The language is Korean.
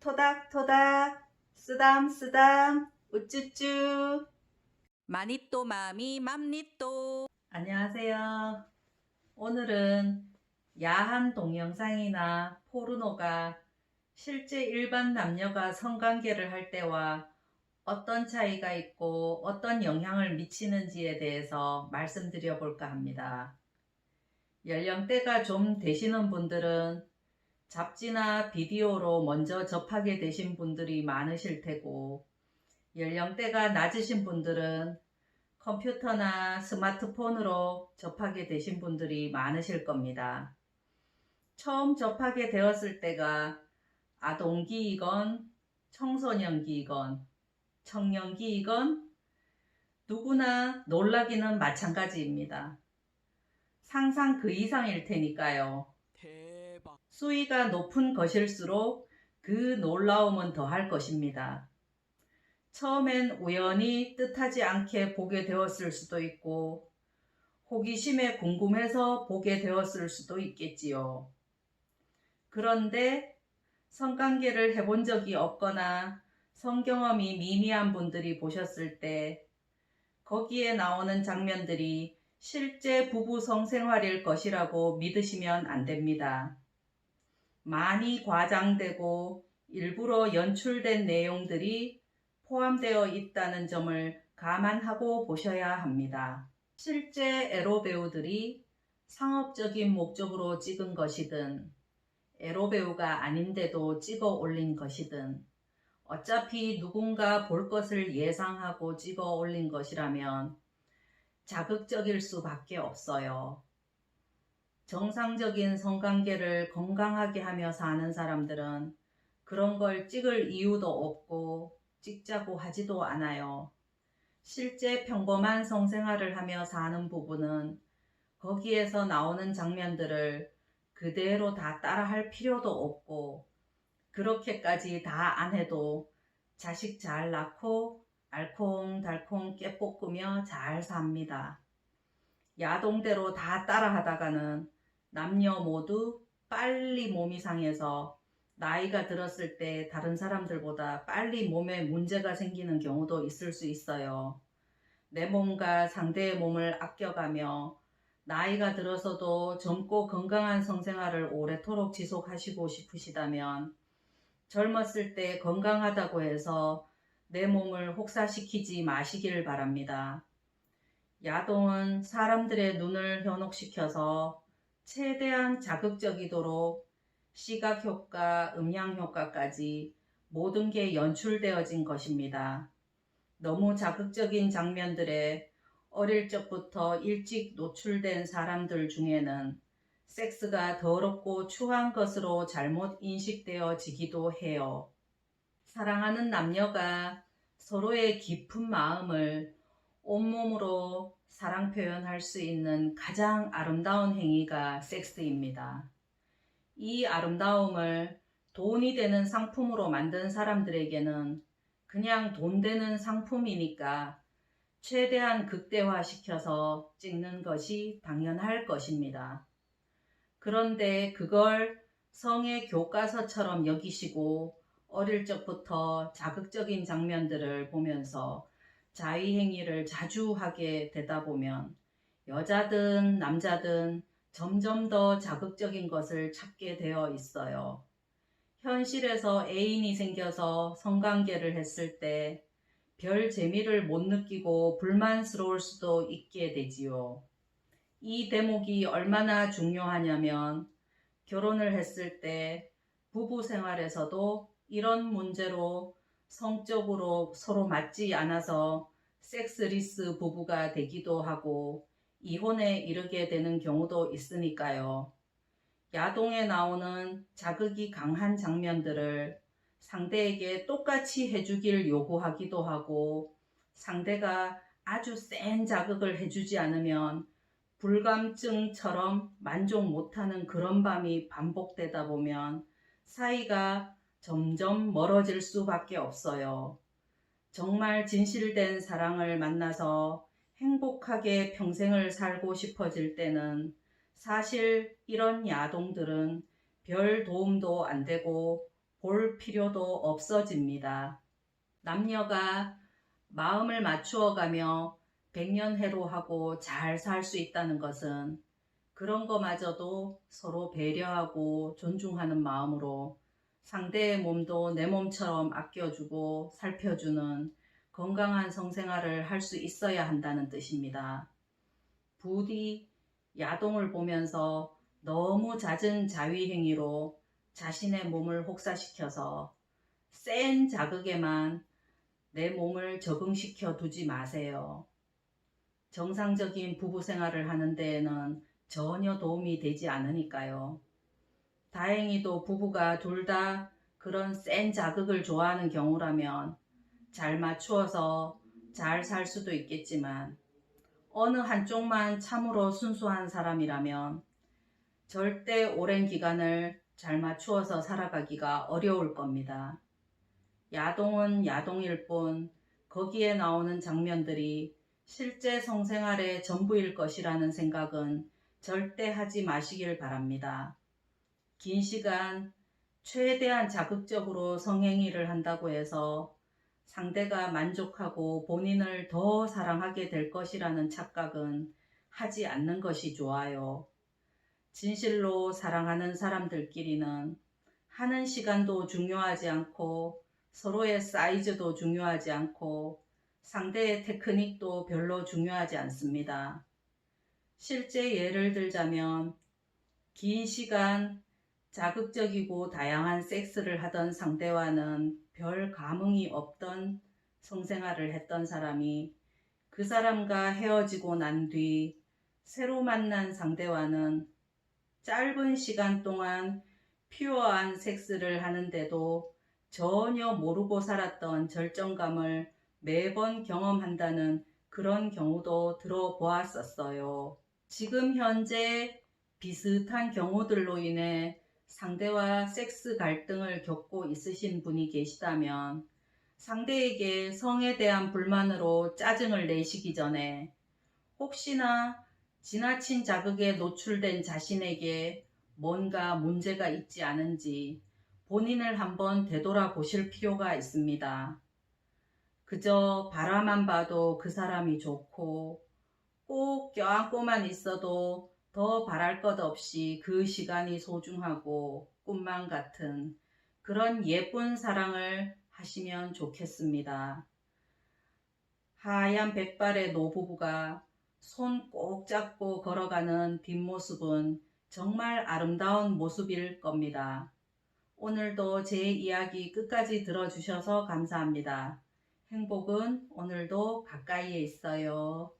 토닥토닥 쓰담쓰담 우쭈쭈. 마니또 마미 맘니또. 안녕하세요. 오늘은 야한 동영상이나 포르노가 실제 일반 남녀가 성관계를 할 때와 어떤 차이가 있고 어떤 영향을 미치는지에 대해서 말씀드려 볼까 합니다. 연령대가 좀 되시는 분들은 잡지나 비디오로 먼저 접하게 되신 분들이 많으실 테고, 연령대가 낮으신 분들은 컴퓨터나 스마트폰으로 접하게 되신 분들이 많으실 겁니다. 처음 접하게 되었을 때가 아동기이건 청소년기이건 청년기이건 누구나 놀라기는 마찬가지입니다. 상상 그 이상일 테니까요. 대박. 수위가 높은 것일수록 그 놀라움은 더할 것입니다. 처음엔 우연히 뜻하지 않게 보게 되었을 수도 있고, 호기심에 궁금해서 보게 되었을 수도 있겠지요. 그런데 성관계를 해본 적이 없거나 성경험이 미미한 분들이 보셨을 때 거기에 나오는 장면들이 실제 부부 성생활일 것이라고 믿으시면 안 됩니다. 많이 과장되고 일부러 연출된 내용들이 포함되어 있다는 점을 감안하고 보셔야 합니다. 실제 에로 배우들이 상업적인 목적으로 찍은 것이든 에로 배우가 아닌데도 찍어 올린 것이든 어차피 누군가 볼 것을 예상하고 찍어 올린 것이라면 자극적일 수밖에 없어요. 정상적인 성관계를 건강하게 하며 사는 사람들은 그런 걸 찍을 이유도 없고 찍자고 하지도 않아요. 실제 평범한 성생활을 하며 사는 부부는 거기에서 나오는 장면들을 그대로 다 따라할 필요도 없고, 그렇게까지 다 안 해도 자식 잘 낳고 알콩달콩 깨볶으며 잘 삽니다. 야동대로 다 따라하다가는 남녀 모두 빨리 몸이 상해서 나이가 들었을 때 다른 사람들보다 빨리 몸에 문제가 생기는 경우도 있을 수 있어요. 내 몸과 상대의 몸을 아껴가며 나이가 들어서도 젊고 건강한 성생활을 오래도록 지속하시고 싶으시다면 젊었을 때 건강하다고 해서 내 몸을 혹사시키지 마시길 바랍니다. 야동은 사람들의 눈을 현혹시켜서 최대한 자극적이도록 시각효과, 음향효과까지 모든 게 연출되어진 것입니다. 너무 자극적인 장면들에 어릴 적부터 일찍 노출된 사람들 중에는 섹스가 더럽고 추한 것으로 잘못 인식되어지기도 해요. 사랑하는 남녀가 서로의 깊은 마음을 온몸으로 사랑 표현할 수 있는 가장 아름다운 행위가 섹스입니다. 이 아름다움을 돈이 되는 상품으로 만든 사람들에게는 그냥 돈 되는 상품이니까 최대한 극대화시켜서 찍는 것이 당연할 것입니다. 그런데 그걸 성의 교과서처럼 여기시고 어릴 적부터 자극적인 장면들을 보면서 자위행위를 자주 하게 되다 보면 여자든 남자든 점점 더 자극적인 것을 찾게 되어 있어요. 현실에서 애인이 생겨서 성관계를 했을 때 별 재미를 못 느끼고 불만스러울 수도 있게 되지요. 이 대목이 얼마나 중요하냐면 결혼을 했을 때 부부 생활에서도 이런 문제로 성적으로 서로 맞지 않아서 섹스리스 부부가 되기도 하고 이혼에 이르게 되는 경우도 있으니까요. 야동에 나오는 자극이 강한 장면들을 상대에게 똑같이 해주길 요구하기도 하고, 상대가 아주 센 자극을 해주지 않으면 불감증처럼 만족 못하는 그런 밤이 반복되다 보면 사이가 점점 멀어질 수밖에 없어요. 정말 진실된 사랑을 만나서 행복하게 평생을 살고 싶어질 때는 사실 이런 야동들은 별 도움도 안 되고 볼 필요도 없어집니다. 남녀가 마음을 맞추어 가며 백년해로하고 잘 살 수 있다는 것은 그런 거마저도 서로 배려하고 존중하는 마음으로 상대의 몸도 내 몸처럼 아껴주고 살펴주는 건강한 성생활을 할 수 있어야 한다는 뜻입니다. 부디 야동을 보면서 너무 잦은 자위 행위로 자신의 몸을 혹사시켜서 센 자극에만 내 몸을 적응시켜 두지 마세요. 정상적인 부부 생활을 하는 데에는 전혀 도움이 되지 않으니까요. 다행히도 부부가 둘 다 그런 센 자극을 좋아하는 경우라면 잘 맞추어서 잘 살 수도 있겠지만 어느 한쪽만 참으로 순수한 사람이라면 절대 오랜 기간을 잘 맞추어서 살아가기가 어려울 겁니다. 야동은 야동일 뿐 거기에 나오는 장면들이 실제 성생활의 전부일 것이라는 생각은 절대 하지 마시길 바랍니다. 긴 시간 최대한 자극적으로 성행위를 한다고 해서 상대가 만족하고 본인을 더 사랑하게 될 것이라는 착각은 하지 않는 것이 좋아요. 진실로 사랑하는 사람들끼리는 하는 시간도 중요하지 않고 서로의 사이즈도 중요하지 않고 상대의 테크닉도 별로 중요하지 않습니다. 실제 예를 들자면 긴 시간 자극적이고 다양한 섹스를 하던 상대와는 별 감흥이 없던 성생활을 했던 사람이 그 사람과 헤어지고 난 뒤 새로 만난 상대와는 짧은 시간 동안 퓨어한 섹스를 하는데도 전혀 모르고 살았던 절정감을 매번 경험한다는 그런 경우도 들어보았었어요. 지금 현재 비슷한 경우들로 인해 상대와 섹스 갈등을 겪고 있으신 분이 계시다면 상대에게 성에 대한 불만으로 짜증을 내시기 전에 혹시나 지나친 자극에 노출된 자신에게 뭔가 문제가 있지 않은지 본인을 한번 되돌아보실 필요가 있습니다. 그저 바라만 봐도 그 사람이 좋고 꼭 껴안고만 있어도 더 바랄 것 없이 그 시간이 소중하고 꿈만 같은 그런 예쁜 사랑을 하시면 좋겠습니다. 하얀 백발의 노부부가 손 꼭 잡고 걸어가는 뒷모습은 정말 아름다운 모습일 겁니다. 오늘도 제 이야기 끝까지 들어주셔서 감사합니다. 행복은 오늘도 가까이에 있어요.